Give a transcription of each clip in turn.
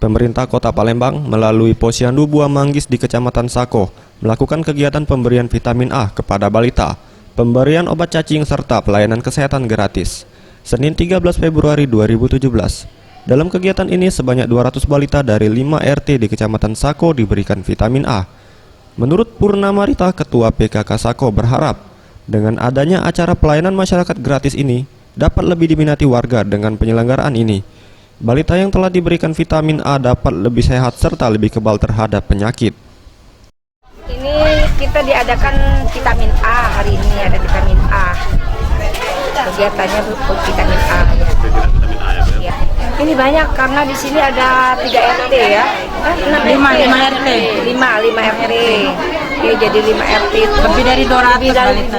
Pemerintah Kota Palembang melalui Posyandu Buah Manggis di Kecamatan Sako melakukan kegiatan pemberian vitamin A kepada balita, pemberian obat cacing serta pelayanan kesehatan gratis. Senin 13 Februari 2017. Dalam kegiatan ini sebanyak 200 balita dari 5 RT di Kecamatan Sako diberikan vitamin A. Menurut Purnama Rita, Ketua PKK Sako berharap dengan adanya acara pelayanan masyarakat gratis ini dapat lebih diminati warga dengan penyelenggaraan ini. Balita yang telah diberikan vitamin A dapat lebih sehat serta lebih kebal terhadap penyakit. Ini kita diadakan vitamin A, hari ini ada vitamin A. Kegiatannya untuk vitamin A. Ya. Ini banyak karena di sini ada 3 RT ya. 5 RT. 5 RT. Ya, jadi 5 RT itu lebih dari 200 hari ini.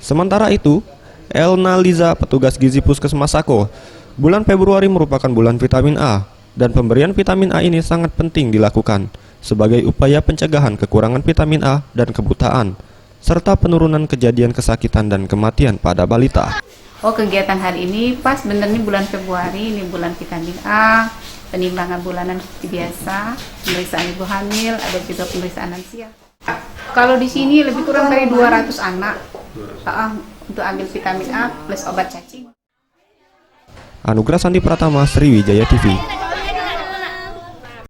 Sementara itu, Elna Liza, petugas gizi Puskesmas Sako, bulan Februari merupakan bulan vitamin A dan pemberian vitamin A ini sangat penting dilakukan sebagai upaya pencegahan kekurangan vitamin A dan kebutaan serta penurunan kejadian kesakitan dan kematian pada balita. Oh, kegiatan hari ini pas benernya bulan Februari, ini bulan vitamin A, penimbangan bulanan seperti biasa, pemeriksaan ibu hamil, ada juga pemeriksaan lansia. Kalau di sini lebih kurang dari 200 anak untuk ambil vitamin A plus obat cacing. Anugrah Sandi Pratama, Sriwijaya TV.